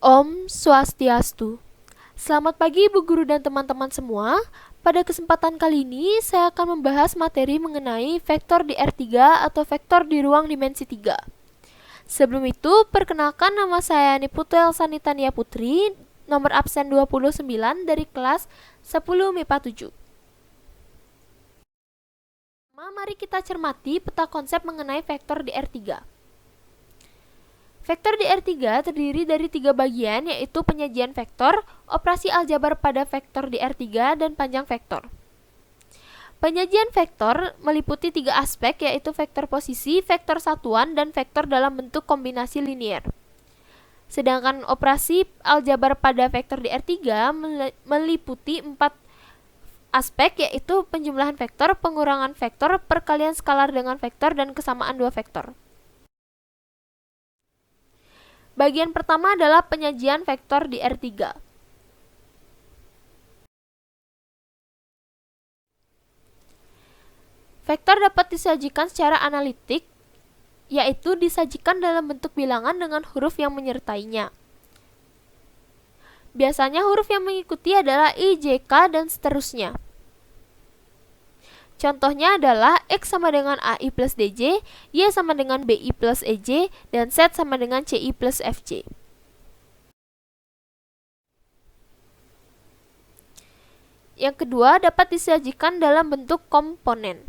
Om Swastiastu. Selamat pagi Ibu Guru dan teman-teman semua. Pada kesempatan kali ini saya akan membahas materi mengenai vektor di R3 atau vektor di ruang dimensi 3. Sebelum itu, perkenalkan nama saya Niputu Elsani Tania Putri, nomor absen 29 dari kelas 10 MIPA 7. Mari kita cermati peta konsep mengenai vektor di R3. Vektor di R3 terdiri dari 3 bagian, yaitu penyajian vektor, operasi aljabar pada vektor di R3, dan panjang vektor. Penyajian vektor meliputi 3 aspek, yaitu vektor posisi, vektor satuan, dan vektor dalam bentuk kombinasi linier. Sedangkan operasi aljabar pada vektor di R3 meliputi 4 aspek, yaitu penjumlahan vektor, pengurangan vektor, perkalian skalar dengan vektor, dan kesamaan dua vektor. Bagian pertama adalah penyajian vektor di R3. Vektor dapat disajikan secara analitik, yaitu disajikan dalam bentuk bilangan dengan huruf yang menyertainya. Biasanya huruf yang mengikuti adalah I, J, K, dan seterusnya. Contohnya adalah X sama dengan AI plus DJ, Y sama dengan BI plus EJ, dan Z sama dengan CI plus FJ. Yang kedua dapat disajikan dalam bentuk komponen.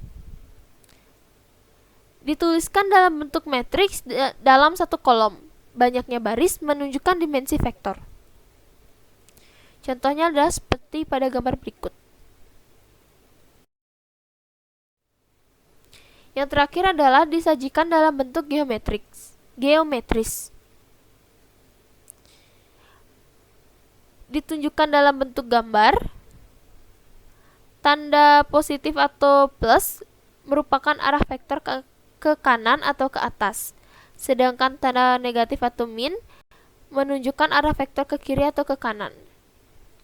Dituliskan dalam bentuk matriks dalam satu kolom. Banyaknya baris menunjukkan dimensi vektor. Contohnya adalah seperti pada gambar berikut. Yang terakhir adalah disajikan dalam bentuk geometris. Ditunjukkan dalam bentuk gambar. Tanda positif atau plus merupakan arah vektor ke kanan atau ke atas. Sedangkan tanda negatif atau min menunjukkan arah vektor ke kiri atau ke kanan.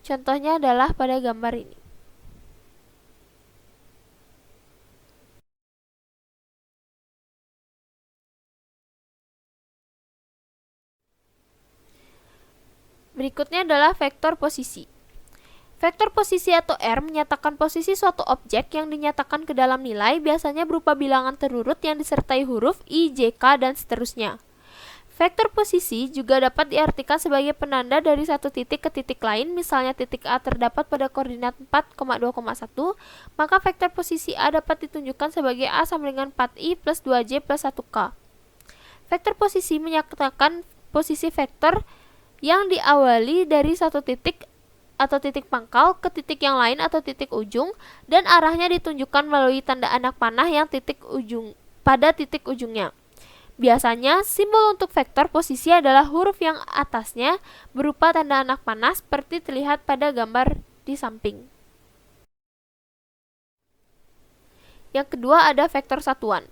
Contohnya adalah pada gambar ini. Berikutnya adalah vektor posisi. Vektor posisi atau R menyatakan posisi suatu objek yang dinyatakan ke dalam nilai, biasanya berupa bilangan terurut yang disertai huruf I, J, K, dan seterusnya. Vektor posisi juga dapat diartikan sebagai penanda dari satu titik ke titik lain, misalnya titik A terdapat pada koordinat 4,2,1, maka vektor posisi A dapat ditunjukkan sebagai A sama dengan 4I plus 2J plus 1K. Vektor posisi menyatakan posisi vektor yang diawali dari satu titik atau titik pangkal ke titik yang lain atau titik ujung, dan arahnya ditunjukkan melalui tanda anak panah yang pada titik ujungnya. Biasanya simbol untuk vektor posisi adalah huruf yang atasnya berupa tanda anak panah seperti terlihat pada gambar di samping. Yang kedua ada vektor satuan.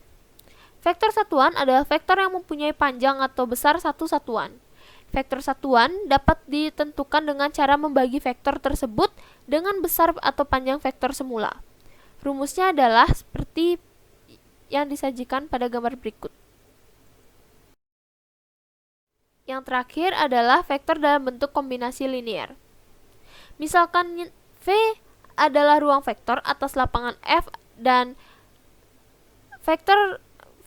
Vektor satuan adalah vektor yang mempunyai panjang atau besar satu satuan. Vektor satuan dapat ditentukan dengan cara membagi vektor tersebut dengan besar atau panjang vektor semula. Rumusnya adalah seperti yang disajikan pada gambar berikut. Yang terakhir adalah vektor dalam bentuk kombinasi linier. Misalkan V adalah ruang vektor atas lapangan F dan vektor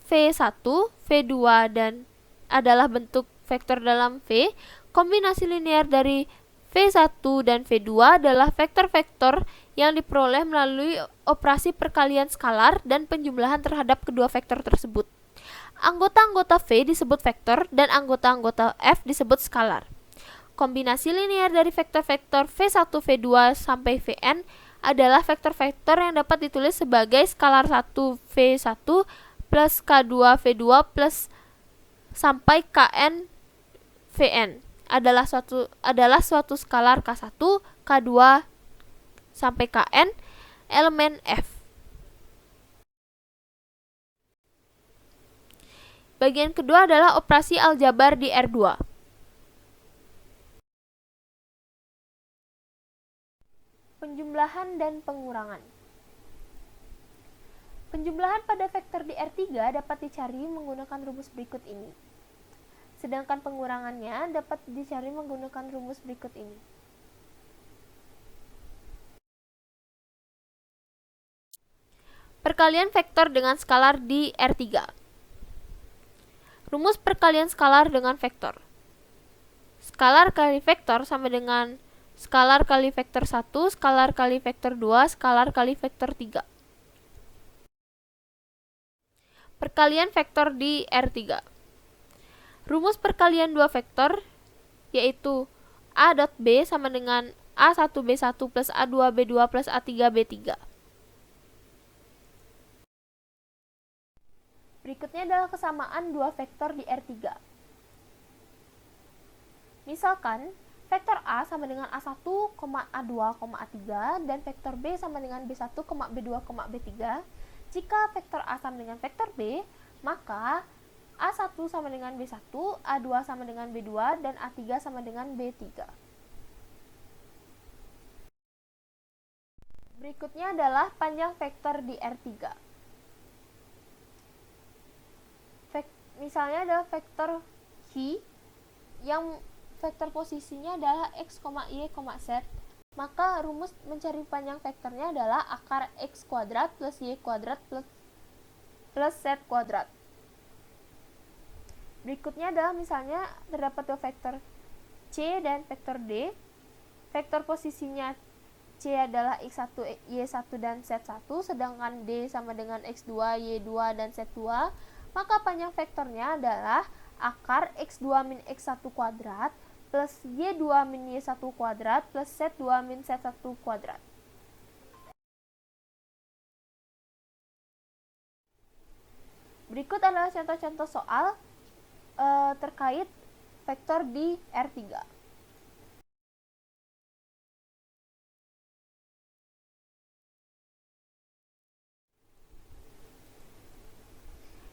V1, V2 dan adalah bentuk vektor dalam V. Kombinasi linier dari V1 dan V2 adalah vektor-vektor yang diperoleh melalui operasi perkalian skalar dan penjumlahan terhadap kedua vektor tersebut. Anggota-anggota V disebut vektor dan anggota-anggota F disebut skalar. Kombinasi linier dari vektor-vektor V1, V2 sampai Vn adalah vektor-vektor yang dapat ditulis sebagai skalar 1 V1 plus K2 V2 plus sampai Kn Vn adalah suatu skalar K1, K2 sampai Kn elemen F. Bagian kedua adalah operasi aljabar di R2. Penjumlahan dan pengurangan. Penjumlahan pada vektor di R3 dapat dicari menggunakan rumus berikut ini. Sedangkan pengurangannya dapat dicari menggunakan rumus berikut ini. Perkalian vektor dengan skalar di R3. Rumus perkalian skalar dengan vektor. Skalar kali vektor sama dengan skalar kali vektor 1, skalar kali vektor 2, skalar kali vektor 3. Perkalian vektor di R3. Rumus perkalian dua vektor yaitu A dot B sama dengan A1B1 plus A2B2 plus A3B3. Berikutnya adalah kesamaan dua vektor di R3. Misalkan, vektor A sama dengan A1, A2, A3, dan vektor B sama dengan B1, B2, B3. Jika vektor A sama dengan vektor B, maka A1 sama dengan B1, A2 sama dengan B2, dan A3 sama dengan B3. Berikutnya adalah panjang vektor di R3. Misalnya adalah vektor Q yang vektor posisinya adalah x, y, z, maka rumus mencari panjang vektornya adalah akar x kuadrat plus y kuadrat plus z kuadrat. Berikutnya adalah misalnya terdapat dua vektor c dan vektor d. Vektor posisinya c adalah x1, y1, dan z1, sedangkan d sama dengan x2, y2, dan z2, maka panjang vektornya adalah akar x2 min x1 kuadrat plus y2 min y1 kuadrat plus z2 min z1 kuadrat. Berikut adalah contoh-contoh soal terkait vektor di R3.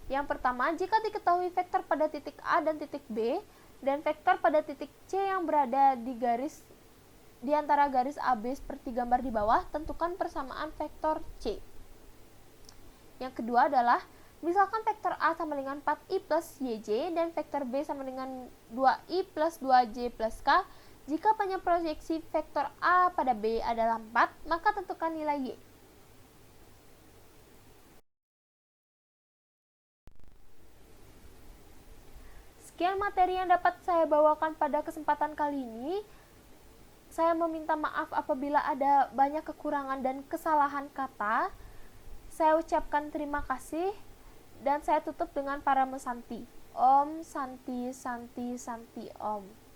Yang pertama, jika diketahui vektor pada titik A dan titik B, dan vektor pada titik C yang berada di antara garis AB seperti gambar di bawah, tentukan persamaan vektor C. Yang kedua adalah, misalkan vektor A sama dengan 4i plus yj, dan vektor B sama dengan 2i plus 2j plus k, jika panjang proyeksi vektor A pada B adalah 4, maka tentukan nilai y. Sekian materi yang dapat saya bawakan pada kesempatan kali ini. Saya meminta maaf apabila ada banyak kekurangan dan kesalahan kata. Saya ucapkan terima kasih dan saya tutup dengan para mesanti. Om Santi Santi Santi Om.